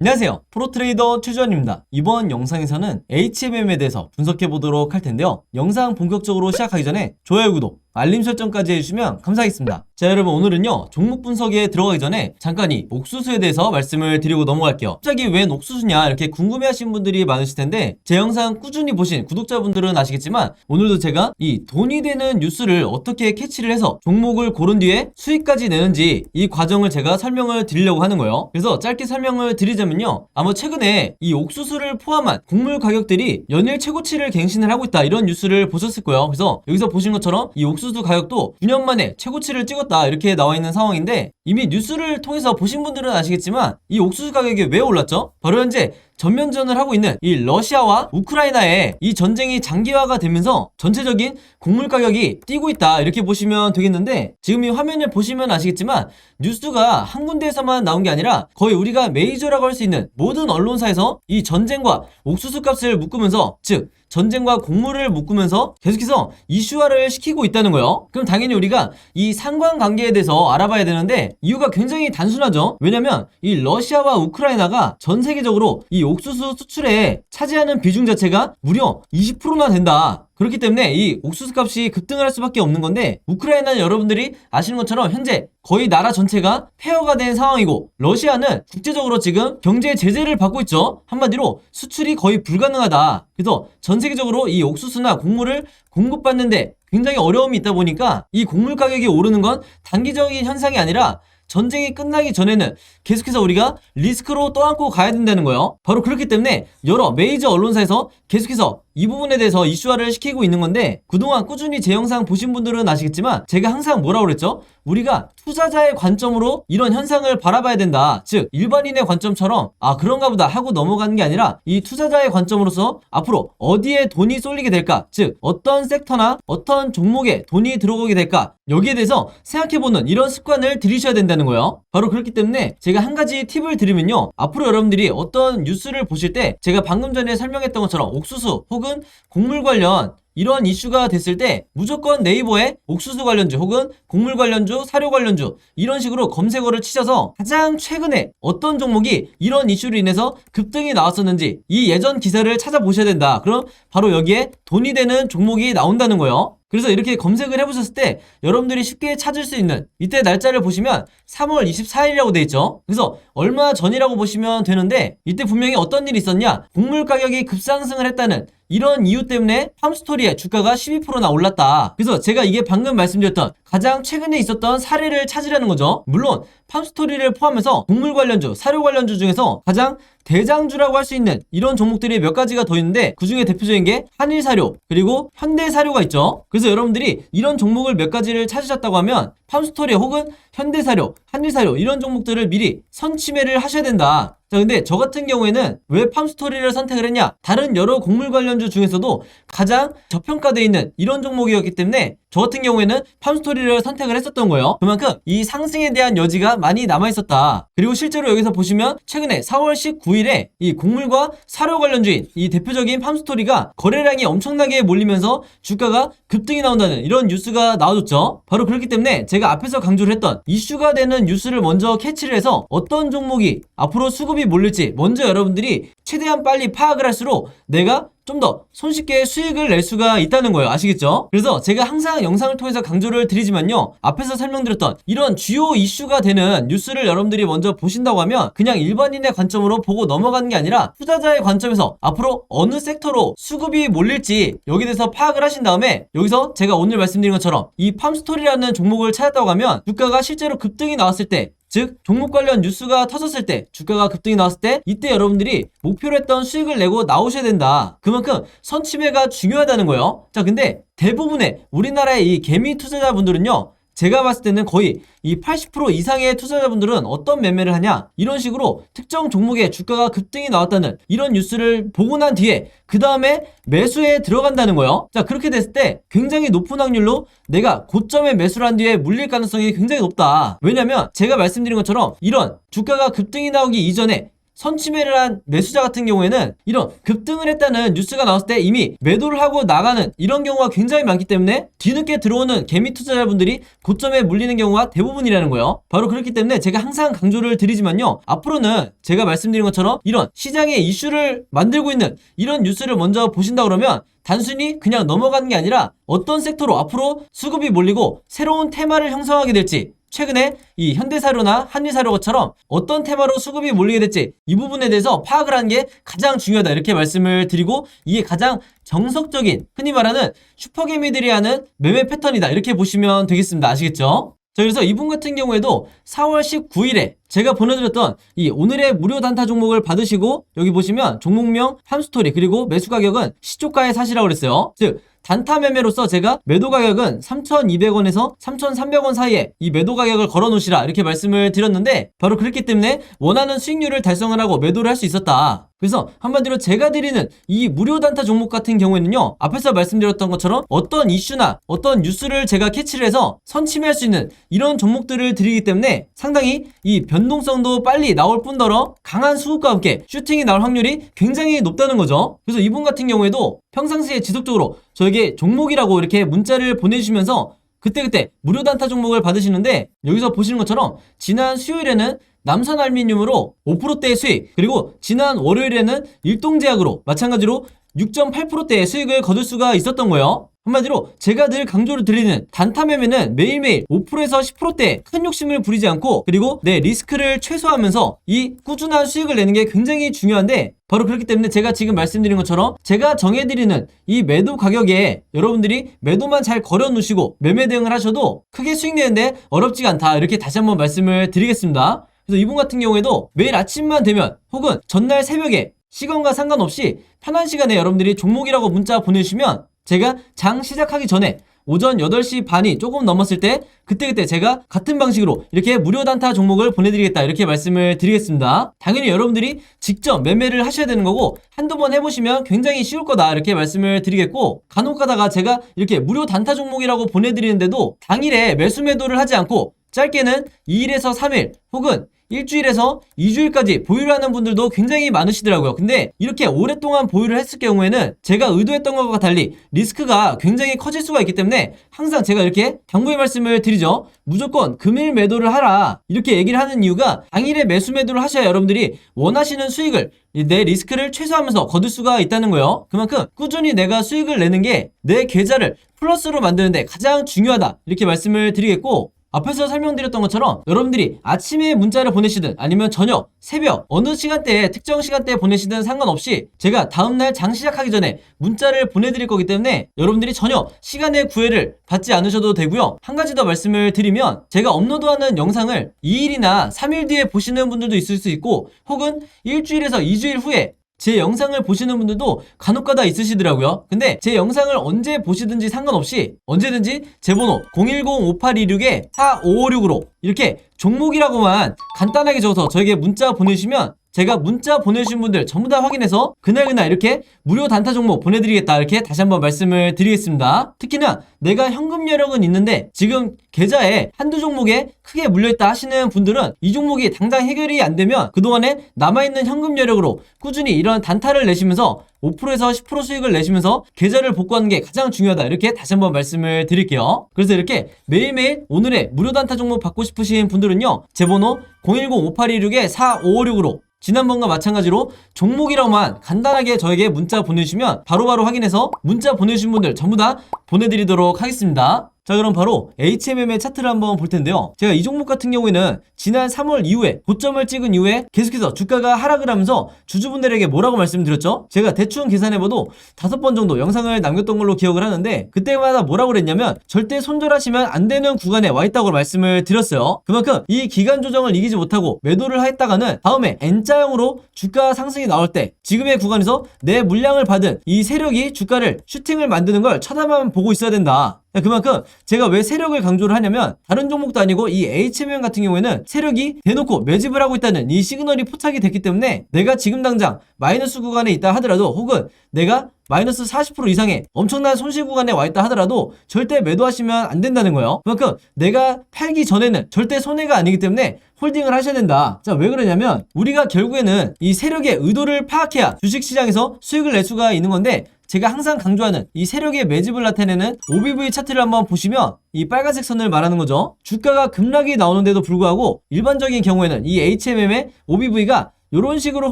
안녕하세요. 프로트레이더 최주환입니다. 이번 영상에서는 HMM에 대해서 분석해 보도록 할 텐데요. 영상 본격적으로 시작하기 전에 좋아요, 구독, 알림 설정까지 해주시면 감사하겠습니다. 자, 여러분, 오늘은요 종목 분석에 들어가기 전에 잠깐 이 옥수수에 대해서 말씀을 드리고 넘어갈게요. 갑자기 웬 옥수수냐 이렇게 궁금해하신 분들이 많으실 텐데, 제 영상 꾸준히 보신 구독자분들은 아시겠지만 오늘도 제가 이 돈이 되는 뉴스를 어떻게 캐치를 해서 종목을 고른 뒤에 수익까지 내는지 이 과정을 제가 설명을 드리려고 하는 거예요. 그래서 짧게 설명을 드리자면요, 아마 최근에 이 옥수수를 포함한 곡물 가격들이 연일 최고치를 갱신을 하고 있다, 이런 뉴스를 보셨을 거예요. 그래서 여기서 보신 것처럼 이 옥수수 가격도 9년 만에 최고치를 찍었다, 이렇게 나와 있는 상황인데, 이미 뉴스를 통해서 보신 분들은 아시겠지만 이 옥수수 가격이 왜 올랐죠? 바로 현재 전면전을 하고 있는 이 러시아와 우크라이나의 이 전쟁이 장기화가 되면서 전체적인 곡물 가격이 뛰고 있다, 이렇게 보시면 되겠는데, 지금 이 화면을 보시면 아시겠지만 뉴스가 한 군데에서만 나온 게 아니라 거의 우리가 메이저라고 할 수 있는 모든 언론사에서 이 전쟁과 옥수수 값을 묶으면서, 즉 전쟁과 곡물을 묶으면서 계속해서 이슈화를 시키고 있다는 거예요. 그럼 당연히 우리가 이 상관관계에 대해서 알아봐야 되는데, 이유가 굉장히 단순하죠. 왜냐면 이 러시아와 우크라이나가 전 세계적으로 이 옥수수 수출에 차지하는 비중 자체가 무려 20%나 된다. 그렇기 때문에 이 옥수수 값이 급등을 할 수밖에 없는 건데, 우크라이나는 여러분들이 아시는 것처럼 현재 거의 나라 전체가 폐허가 된 상황이고, 러시아는 국제적으로 지금 경제 제재를 받고 있죠. 한마디로 수출이 거의 불가능하다. 그래서 전 세계적으로 이 옥수수나 곡물을 공급받는데 굉장히 어려움이 있다 보니까 이 곡물 가격이 오르는 건 단기적인 현상이 아니라 전쟁이 끝나기 전에는 계속해서 우리가 리스크로 떠안고 가야 된다는 거예요. 바로 그렇기 때문에 여러 메이저 언론사에서 계속해서 이 부분에 대해서 이슈화를 시키고 있는 건데, 그동안 꾸준히 제 영상 보신 분들은 아시겠지만 제가 항상 뭐라고 그랬죠? 우리가 투자자의 관점으로 이런 현상을 바라봐야 된다. 즉 일반인의 관점처럼 그런가 보다 하고 넘어가는 게 아니라, 이 투자자의 관점으로서 앞으로 어디에 돈이 쏠리게 될까, 즉 어떤 섹터나 어떤 종목에 돈이 들어오게 될까, 여기에 대해서 생각해보는 이런 습관을 들이셔야 된다는 거예요. 바로 그렇기 때문에 제가 한 가지 팁을 드리면요, 앞으로 여러분들이 어떤 뉴스를 보실 때 제가 방금 전에 설명했던 것처럼 옥수수 혹은 곡물 관련 이런 이슈가 됐을 때 무조건 네이버에 옥수수 관련주 혹은 곡물 관련주, 사료 관련주 이런 식으로 검색어를 치셔서 가장 최근에 어떤 종목이 이런 이슈로 인해서 급등이 나왔었는지 이 예전 기사를 찾아보셔야 된다. 그럼 바로 여기에 돈이 되는 종목이 나온다는 거예요. 그래서 이렇게 검색을 해보셨을 때 여러분들이 쉽게 찾을 수 있는 이때 날짜를 보시면 3월 24일이라고 돼 있죠. 그래서 얼마 전이라고 보시면 되는데, 이때 분명히 어떤 일이 있었냐, 곡물 가격이 급상승을 했다는 이런 이유 때문에 팜스토리의 주가가 12%나 올랐다. 그래서 제가 이게 방금 말씀드렸던 가장 최근에 있었던 사례를 찾으라는 거죠. 물론 팜스토리를 포함해서 곡물 관련주, 사료 관련주 중에서 가장 대장주라고 할 수 있는 이런 종목들이 몇 가지가 더 있는데, 그 중에 대표적인 게 한일사료 그리고 현대사료가 있죠. 그래서 여러분들이 이런 종목을 몇 가지를 찾으셨다고 하면 팜스토리 혹은 현대사료, 한일사료 이런 종목들을 미리 선취매를 하셔야 된다. 자, 근데 저 같은 경우에는 왜 팜스토리를 선택을 했냐, 다른 여러 곡물 관련주 중에서도 가장 저평가되어 있는 이런 종목이었기 때문에 저 같은 경우에는 팜스토리를 선택을 했었던 거예요. 그만큼 이 상승에 대한 여지가 많이 남아있었다. 그리고 실제로 여기서 보시면 최근에 4월 19일에 이 곡물과 사료 관련주인 이 대표적인 팜스토리가 거래량이 엄청나게 몰리면서 주가가 급등이 나온다는 이런 뉴스가 나와줬죠. 바로 그렇기 때문에 제가 앞에서 강조를 했던 이슈가 되는 뉴스를 먼저 캐치를 해서 어떤 종목이 앞으로 수급이 몰릴지 먼저 여러분들이 최대한 빨리 파악을 할수록 내가 좀 더 손쉽게 수익을 낼 수가 있다는 거예요. 아시겠죠? 그래서 제가 항상 영상을 통해서 강조를 드리지만요, 앞에서 설명드렸던 이런 주요 이슈가 되는 뉴스를 여러분들이 먼저 보신다고 하면 그냥 일반인의 관점으로 보고 넘어가는 게 아니라 투자자의 관점에서 앞으로 어느 섹터로 수급이 몰릴지 여기에 대해서 파악을 하신 다음에, 여기서 제가 오늘 말씀드린 것처럼 이 팜스토리라는 종목을 찾았다고 하면 주가가 실제로 급등이 나왔을 때, 즉 종목 관련 뉴스가 터졌을 때, 주가가 급등이 나왔을 때, 이때 여러분들이 목표로 했던 수익을 내고 나오셔야 된다. 그만큼 선취매가 중요하다는 거예요. 자, 근데 대부분의 우리나라의 이 개미 투자자분들은요, 제가 봤을 때는 거의 이 80% 이상의 투자자분들은 어떤 매매를 하냐, 이런 식으로 특정 종목의 주가가 급등이 나왔다는 이런 뉴스를 보고 난 뒤에 그 다음에 매수에 들어간다는 거예요. 자, 그렇게 됐을 때 굉장히 높은 확률로 내가 고점에 매수를 한 뒤에 물릴 가능성이 굉장히 높다. 왜냐면 제가 말씀드린 것처럼 이런 주가가 급등이 나오기 이전에 선취매를 한 매수자 같은 경우에는 이런 급등을 했다는 뉴스가 나왔을 때 이미 매도를 하고 나가는 이런 경우가 굉장히 많기 때문에 뒤늦게 들어오는 개미 투자자분들이 고점에 물리는 경우가 대부분이라는 거예요. 바로 그렇기 때문에 제가 항상 강조를 드리지만요, 앞으로는 제가 말씀드린 것처럼 이런 시장의 이슈를 만들고 있는 이런 뉴스를 먼저 보신다 그러면 단순히 그냥 넘어가는 게 아니라 어떤 섹터로 앞으로 수급이 몰리고 새로운 테마를 형성하게 될지, 최근에 이 현대사료나 한일사료처럼 어떤 테마로 수급이 몰리게 될지 이 부분에 대해서 파악을 하는 게 가장 중요하다, 이렇게 말씀을 드리고, 이게 가장 정석적인 흔히 말하는 슈퍼개미들이 하는 매매 패턴이다, 이렇게 보시면 되겠습니다. 아시겠죠? 자, 그래서 이분 같은 경우에도 4월 19일에 제가 보내드렸던 이 오늘의 무료 단타 종목을 받으시고, 여기 보시면 종목명, 함스토리, 그리고 매수 가격은 시초가에 사시라고 그랬어요. 즉 단타 매매로서 제가 매도 가격은 3,200원에서 3,300원 사이에 이 매도 가격을 걸어 놓으시라, 이렇게 말씀을 드렸는데, 바로 그렇기 때문에 원하는 수익률을 달성을 하고 매도를 할 수 있었다. 그래서 한마디로 제가 드리는 이 무료 단타 종목 같은 경우에는요, 앞에서 말씀드렸던 것처럼 어떤 이슈나 어떤 뉴스를 제가 캐치를 해서 선침해할 수 있는 이런 종목들을 드리기 때문에 상당히 이 변동성도 빨리 나올 뿐더러 강한 수급과 함께 슈팅이 나올 확률이 굉장히 높다는 거죠. 그래서 이분 같은 경우에도 평상시에 지속적으로 저에게 종목이라고 이렇게 문자를 보내주시면서 그때그때 무료 단타 종목을 받으시는데, 여기서 보시는 것처럼 지난 수요일에는 남선알미늄으로 5%대의 수익, 그리고 지난 월요일에는 일동제약으로 마찬가지로 6.8%대의 수익을 거둘 수가 있었던 거예요. 한마디로 제가 늘 강조를 드리는 단타 매매는 매일매일 5%에서 10%대의 큰 욕심을 부리지 않고, 그리고 내 리스크를 최소화하면서 이 꾸준한 수익을 내는 게 굉장히 중요한데, 바로 그렇기 때문에 제가 지금 말씀드린 것처럼 제가 정해드리는 이 매도 가격에 여러분들이 매도만 잘 걸어 놓으시고 매매 대응을 하셔도 크게 수익 내는데 어렵지가 않다, 이렇게 다시 한번 말씀을 드리겠습니다. 그래서 이분 같은 경우에도 매일 아침만 되면 혹은 전날 새벽에 시간과 상관없이 편한 시간에 여러분들이 종목이라고 문자 보내주시면 제가 장 시작하기 전에 오전 8시 반이 조금 넘었을 때 그때그때 제가 같은 방식으로 이렇게 무료 단타 종목을 보내드리겠다, 이렇게 말씀을 드리겠습니다. 당연히 여러분들이 직접 매매를 하셔야 되는 거고 한두 번 해보시면 굉장히 쉬울 거다, 이렇게 말씀을 드리겠고, 간혹 가다가 제가 이렇게 무료 단타 종목이라고 보내드리는데도 당일에 매수 매도를 하지 않고 짧게는 2일에서 3일 혹은 일주일에서 2주일까지 보유를 하는 분들도 굉장히 많으시더라고요. 근데 이렇게 오랫동안 보유를 했을 경우에는 제가 의도했던 것과 달리 리스크가 굉장히 커질 수가 있기 때문에 항상 제가 이렇게 당부의 말씀을 드리죠. 무조건 금일 매도를 하라, 이렇게 얘기를 하는 이유가 당일에 매수 매도를 하셔야 여러분들이 원하시는 수익을, 내 리스크를 최소화하면서 거둘 수가 있다는 거예요. 그만큼 꾸준히 내가 수익을 내는 게 내 계좌를 플러스로 만드는데 가장 중요하다, 이렇게 말씀을 드리겠고, 앞에서 설명드렸던 것처럼 여러분들이 아침에 문자를 보내시든 아니면 저녁, 새벽 어느 시간대에 특정 시간대에 보내시든 상관없이 제가 다음날 장 시작하기 전에 문자를 보내드릴 거기 때문에 여러분들이 전혀 시간의 구애를 받지 않으셔도 되고요. 한 가지 더 말씀을 드리면, 제가 업로드하는 영상을 2일이나 3일 뒤에 보시는 분들도 있을 수 있고 혹은 일주일에서 2주일 후에 제 영상을 보시는 분들도 간혹가다 있으시더라고요. 근데 제 영상을 언제 보시든지 상관없이 언제든지 제 번호 010-5826-4556으로 이렇게 종목이라고만 간단하게 적어서 저에게 문자 보내주시면 제가 문자 보내주신 분들 전부 다 확인해서 그날그날 이렇게 무료 단타 종목 보내드리겠다, 이렇게 다시 한번 말씀을 드리겠습니다. 특히나 내가 현금 여력은 있는데 지금 계좌에 한두 종목에 크게 물려있다 하시는 분들은 이 종목이 당장 해결이 안 되면 그동안에 남아있는 현금 여력으로 꾸준히 이런 단타를 내시면서 5%에서 10% 수익을 내시면서 계좌를 복구하는 게 가장 중요하다, 이렇게 다시 한번 말씀을 드릴게요. 그래서 이렇게 매일매일 오늘의 무료 단타 종목 받고 싶으신 분들은요, 제 번호 010-5826-4556으로 지난번과 마찬가지로 종목이라고만 간단하게 저에게 문자 보내주시면 바로바로 확인해서 문자 보내주신 분들 전부 다 보내드리도록 하겠습니다. 자, 그럼 바로 HMM의 차트를 한번 볼 텐데요. 제가 이 종목 같은 경우에는 지난 3월 이후에 고점을 찍은 이후에 계속해서 주가가 하락을 하면서 주주분들에게 뭐라고 말씀드렸죠? 제가 대충 계산해봐도 5번 정도 영상을 남겼던 걸로 기억을 하는데 그때마다 뭐라고 그랬냐면 절대 손절하시면 안 되는 구간에 와 있다고 말씀을 드렸어요. 그만큼 이 기간 조정을 이기지 못하고 매도를 했다가는 다음에 N자형으로 주가 상승이 나올 때 지금의 구간에서 내 물량을 받은 이 세력이 주가를 슈팅을 만드는 걸 쳐다만 보고 있어야 된다. 그만큼 제가 왜 세력을 강조를 하냐면 다른 종목도 아니고 이 HMM 같은 경우에는 세력이 대놓고 매집을 하고 있다는 이 시그널이 포착이 됐기 때문에 내가 지금 당장 마이너스 구간에 있다 하더라도 혹은 내가 마이너스 40% 이상의 엄청난 손실 구간에 와 있다 하더라도 절대 매도하시면 안 된다는 거예요. 그만큼 내가 팔기 전에는 절대 손해가 아니기 때문에 홀딩을 하셔야 된다. 자, 왜 그러냐면 우리가 결국에는 이 세력의 의도를 파악해야 주식시장에서 수익을 낼 수가 있는 건데, 제가 항상 강조하는 이 세력의 매집을 나타내는 OBV 차트를 한번 보시면 이 빨간색 선을 말하는 거죠. 주가가 급락이 나오는데도 불구하고 일반적인 경우에는 이 HMM의 OBV가 이런 식으로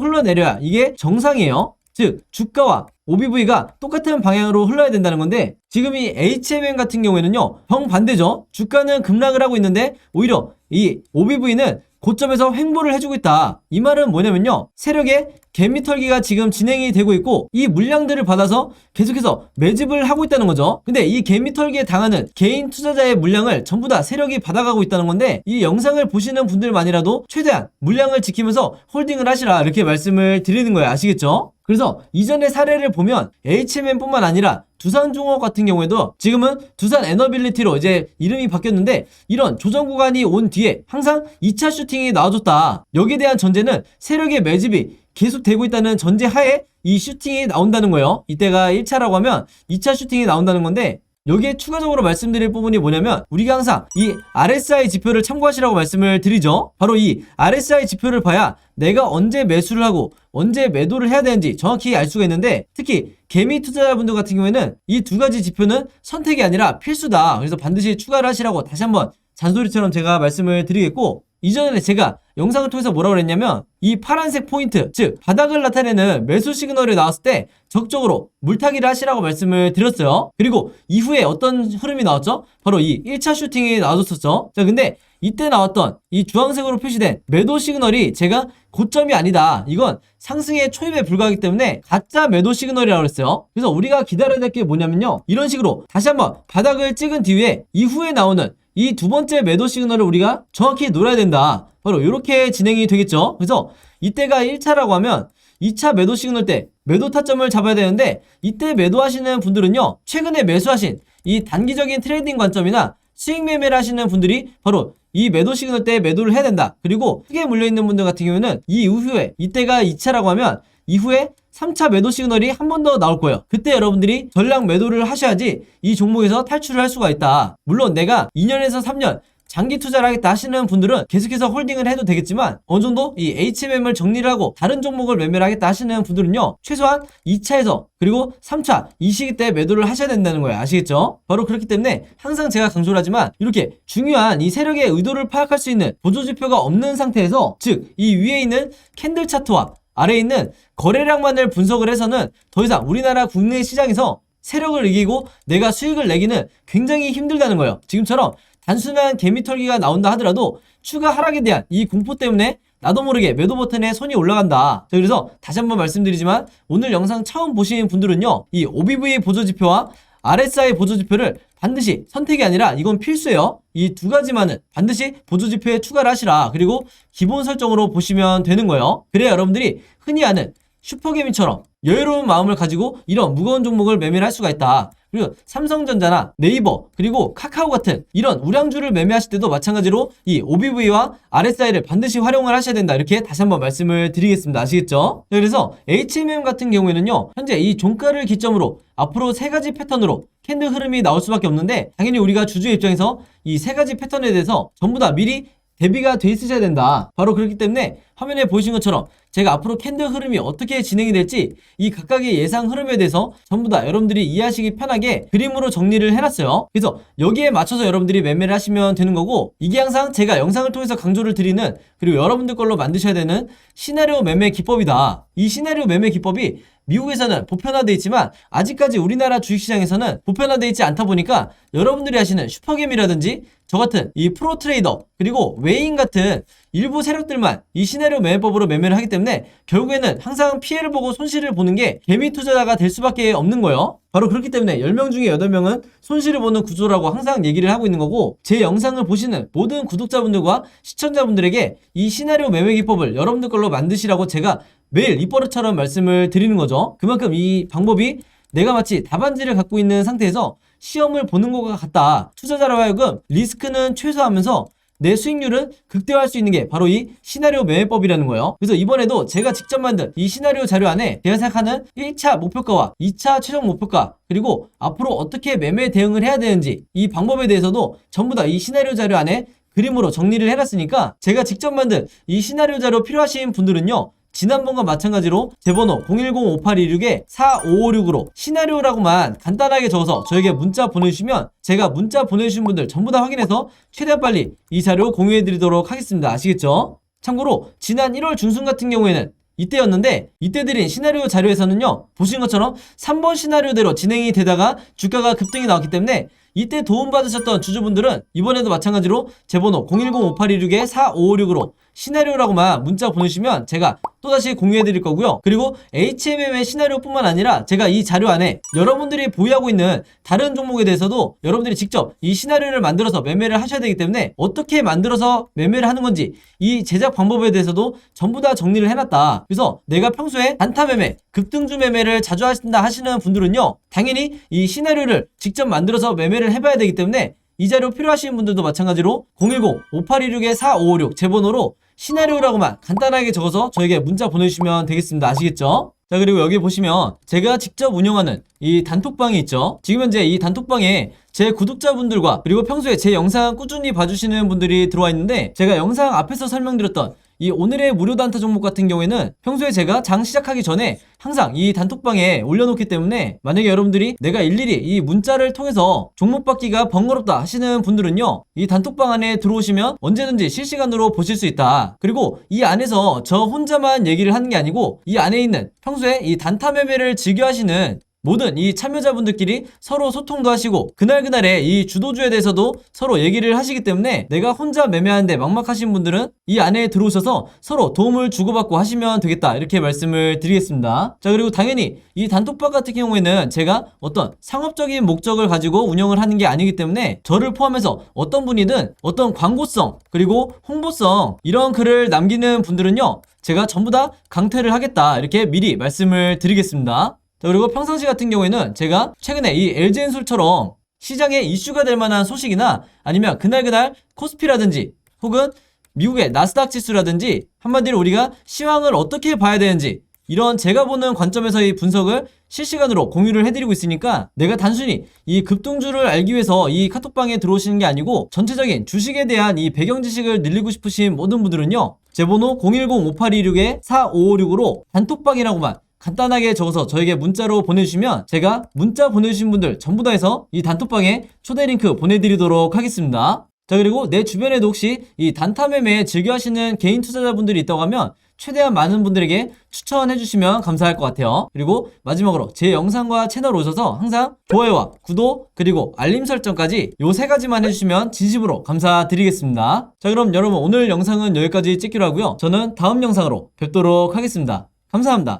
흘러내려야 이게 정상이에요. 즉 주가와 OBV가 똑같은 방향으로 흘러야 된다는 건데, 지금 이 HMM 같은 경우에는요 정반대죠. 주가는 급락을 하고 있는데 오히려 이 OBV는 고점에서 횡보를 해주고 있다. 이 말은 뭐냐면요, 세력의 개미털기가 지금 진행이 되고 있고 이 물량들을 받아서 계속해서 매집을 하고 있다는 거죠. 근데 이 개미털기에 당하는 개인 투자자의 물량을 전부 다 세력이 받아가고 있다는 건데, 이 영상을 보시는 분들만이라도 최대한 물량을 지키면서 홀딩을 하시라, 이렇게 말씀을 드리는 거예요. 아시겠죠? 그래서 이전의 사례를 보면 HMM뿐만 아니라 두산중업 같은 경우에도 지금은 두산에너빌리티로 이제 이름이 바뀌었는데, 이런 조정 구간이 온 뒤에 항상 2차 슈팅이 나와줬다. 여기에 대한 전제는 세력의 매집이 계속 되고 있다는 전제 하에 이 슈팅이 나온다는 거예요. 이때가 1차라고 하면 2차 슈팅이 나온다는 건데, 여기에 추가적으로 말씀드릴 부분이 뭐냐면 우리가 항상 이 RSI 지표를 참고하시라고 말씀을 드리죠. 바로 이 RSI 지표를 봐야 내가 언제 매수를 하고 언제 매도를 해야 되는지 정확히 알 수가 있는데, 특히 개미 투자자분들 같은 경우에는 이 두 가지 지표는 선택이 아니라 필수다. 그래서 반드시 추가를 하시라고 다시 한번 잔소리처럼 제가 말씀을 드리겠고, 이전에 제가 영상을 통해서 뭐라고 그랬냐면 이 파란색 포인트, 즉 바닥을 나타내는 매수 시그널이 나왔을 때 적극적으로 물타기를 하시라고 말씀을 드렸어요. 그리고 이후에 어떤 흐름이 나왔죠? 바로 이 1차 슈팅이 나와줬었죠. 자, 근데 이때 나왔던 이 주황색으로 표시된 매도 시그널이 제가 고점이 아니다, 이건 상승의 초입에 불과하기 때문에 가짜 매도 시그널이라고 했어요. 그래서 우리가 기다려야 될 게 뭐냐면요, 이런 식으로 다시 한번 바닥을 찍은 뒤에 이후에 나오는 이 두 번째 매도 시그널을 우리가 정확히 노려야 된다. 바로 이렇게 진행이 되겠죠. 그래서 이때가 1차라고 하면 2차 매도 시그널 때 매도 타점을 잡아야 되는데, 이때 매도하시는 분들은요 최근에 매수하신 이 단기적인 트레이딩 관점이나 수익 매매를 하시는 분들이 바로 이 매도 시그널 때 매도를 해야 된다. 그리고 크게 물려있는 분들 같은 경우에는 이 이후에, 이때가 2차라고 하면 이후에 3차 매도 시그널이 한 번 더 나올 거예요. 그때 여러분들이 전량 매도를 하셔야지 이 종목에서 탈출을 할 수가 있다. 물론 내가 2년에서 3년 장기 투자를 하겠다 하시는 분들은 계속해서 홀딩을 해도 되겠지만, 어느 정도 이 HMM을 정리를 하고 다른 종목을 매매를 하겠다 하시는 분들은요 최소한 2차에서 그리고 3차 이 시기 때 매도를 하셔야 된다는 거예요. 아시겠죠? 바로 그렇기 때문에 항상 제가 강조를 하지만 이렇게 중요한 이 세력의 의도를 파악할 수 있는 보조지표가 없는 상태에서, 즉 이 위에 있는 캔들 차트와 아래에 있는 거래량만을 분석을 해서는 더 이상 우리나라 국내 시장에서 세력을 이기고 내가 수익을 내기는 굉장히 힘들다는 거예요. 지금처럼 단순한 개미털기가 나온다 하더라도 추가 하락에 대한 이 공포 때문에 나도 모르게 매도 버튼에 손이 올라간다. 자, 그래서 다시 한번 말씀드리지만 오늘 영상 처음 보시는 분들은요 이 OBV 보조지표와 RSI 보조지표를 반드시 선택이 아니라 이건 필수예요. 이 두 가지만은 반드시 보조지표에 추가를 하시라. 그리고 기본 설정으로 보시면 되는 거예요. 그래야 여러분들이 흔히 아는 슈퍼개미처럼 여유로운 마음을 가지고 이런 무거운 종목을 매매를 할 수가 있다. 그리고 삼성전자나 네이버 그리고 카카오 같은 이런 우량주를 매매하실 때도 마찬가지로 이 OBV와 RSI를 반드시 활용을 하셔야 된다. 이렇게 다시 한번 말씀을 드리겠습니다. 아시겠죠? 그래서 HMM 같은 경우에는요 현재 이 종가를 기점으로 앞으로 세 가지 패턴으로 캔들 흐름이 나올 수밖에 없는데, 당연히 우리가 주주의 입장에서 이 세 가지 패턴에 대해서 전부 다 미리 대비가 돼 있으셔야 된다. 바로 그렇기 때문에 화면에 보이신 것처럼 제가 앞으로 캔들 흐름이 어떻게 진행이 될지 이 각각의 예상 흐름에 대해서 전부 다 여러분들이 이해하시기 편하게 그림으로 정리를 해놨어요. 그래서 여기에 맞춰서 여러분들이 매매를 하시면 되는 거고, 이게 항상 제가 영상을 통해서 강조를 드리는, 그리고 여러분들 걸로 만드셔야 되는 시나리오 매매 기법이다. 이 시나리오 매매 기법이 미국에서는 보편화되어 있지만 아직까지 우리나라 주식시장에서는 보편화되어 있지 않다 보니까 여러분들이 하시는 슈퍼게임이라든지 저 같은 이 프로 트레이더 그리고 외인 같은 일부 세력들만 이 시나리오 매매법으로 매매를 하기 때문에 결국에는 항상 피해를 보고 손실을 보는 게 개미 투자자가 될 수밖에 없는 거예요. 바로 그렇기 때문에 10명 중에 8명은 손실을 보는 구조라고 항상 얘기를 하고 있는 거고, 제 영상을 보시는 모든 구독자분들과 시청자분들에게 이 시나리오 매매 기법을 여러분들 걸로 만드시라고 제가 매일 입버릇처럼 말씀을 드리는 거죠. 그만큼 이 방법이 내가 마치 답안지를 갖고 있는 상태에서 시험을 보는 것과 같다. 투자자로 하여금 리스크는 최소화하면서 내 수익률은 극대화할 수 있는 게 바로 이 시나리오 매매법이라는 거예요. 그래서 이번에도 제가 직접 만든 이 시나리오 자료 안에 제가 생각하는 1차 목표가와 2차 최종 목표가, 그리고 앞으로 어떻게 매매 대응을 해야 되는지 이 방법에 대해서도 전부 다 이 시나리오 자료 안에 그림으로 정리를 해놨으니까, 제가 직접 만든 이 시나리오 자료 필요하신 분들은요, 지난번과 마찬가지로 제 번호 010-5826-4556으로 시나리오라고만 간단하게 적어서 저에게 문자 보내주시면 제가 문자 보내주신 분들 전부 다 확인해서 최대한 빨리 이 자료 공유해드리도록 하겠습니다. 아시겠죠? 참고로 지난 1월 중순 같은 경우에는 이때였는데, 이때 드린 시나리오 자료에서는요, 보신 것처럼 3번 시나리오대로 진행이 되다가 주가가 급등이 나왔기 때문에 이때 도움받으셨던 주주분들은 이번에도 마찬가지로 제 번호 010-5826-4556으로 시나리오라고만 문자 보내주시면 제가 또다시 공유해드릴 거고요. 그리고 HMM의 시나리오뿐만 아니라 제가 이 자료 안에 여러분들이 보유하고 있는 다른 종목에 대해서도 여러분들이 직접 이 시나리오를 만들어서 매매를 하셔야 되기 때문에 어떻게 만들어서 매매를 하는 건지 이 제작 방법에 대해서도 전부 다 정리를 해놨다. 그래서 내가 평소에 단타 매매, 급등주 매매를 자주 하신다 하시는 분들은요, 당연히 이 시나리오를 직접 만들어서 매매를 해봐야 되기 때문에 이 자료 필요하신 분들도 마찬가지로 010-5826-4556 제 번호로 시나리오라고만 간단하게 적어서 저에게 문자 보내주시면 되겠습니다. 아시겠죠? 자, 그리고 여기 보시면 제가 직접 운영하는 이 단톡방이 있죠. 지금 현재 이 단톡방에 제 구독자분들과 그리고 평소에 제 영상 꾸준히 봐주시는 분들이 들어와 있는데, 제가 영상 앞에서 설명드렸던 이 오늘의 무료 단타 종목 같은 경우에는 평소에 제가 장 시작하기 전에 항상 이 단톡방에 올려놓기 때문에, 만약에 여러분들이 내가 일일이 이 문자를 통해서 종목 받기가 번거롭다 하시는 분들은요, 이 단톡방 안에 들어오시면 언제든지 실시간으로 보실 수 있다. 그리고 이 안에서 저 혼자만 얘기를 하는 게 아니고 이 안에 있는 평소에 이 단타 매매를 즐겨 하시는 모든 이 참여자분들끼리 서로 소통도 하시고 그날그날의 이 주도주에 대해서도 서로 얘기를 하시기 때문에, 내가 혼자 매매하는데 막막하신 분들은 이 안에 들어오셔서 서로 도움을 주고받고 하시면 되겠다, 이렇게 말씀을 드리겠습니다. 자, 그리고 당연히 이 단톡방 같은 경우에는 제가 어떤 상업적인 목적을 가지고 운영을 하는 게 아니기 때문에 저를 포함해서 어떤 분이든 어떤 광고성 그리고 홍보성 이런 글을 남기는 분들은요, 제가 전부 다 강퇴를 하겠다, 이렇게 미리 말씀을 드리겠습니다. 자, 그리고 평상시 같은 경우에는 제가 최근에 이 LG엔솔처럼 시장에 이슈가 될 만한 소식이나 아니면 그날그날 코스피라든지 혹은 미국의 나스닥 지수라든지, 한마디로 우리가 시황을 어떻게 봐야 되는지 이런 제가 보는 관점에서의 분석을 실시간으로 공유를 해드리고 있으니까, 내가 단순히 이 급등주를 알기 위해서 이 카톡방에 들어오시는 게 아니고 전체적인 주식에 대한 이 배경 지식을 늘리고 싶으신 모든 분들은요, 제 번호 010-5826-4556으로 단톡방이라고만 간단하게 적어서 저에게 문자로 보내주시면 제가 문자 보내주신 분들 전부 다 해서 이 단톡방에 초대 링크 보내드리도록 하겠습니다. 자, 그리고 내 주변에도 혹시 이 단타 매매 즐겨 하시는 개인 투자자분들이 있다고 하면 최대한 많은 분들에게 추천해 주시면 감사할 것 같아요. 그리고 마지막으로 제 영상과 채널 오셔서 항상 좋아요와 구독 그리고 알림 설정까지 요 세 가지만 해주시면 진심으로 감사드리겠습니다. 자, 그럼 여러분 오늘 영상은 여기까지 찍기로 하고요. 저는 다음 영상으로 뵙도록 하겠습니다. 감사합니다.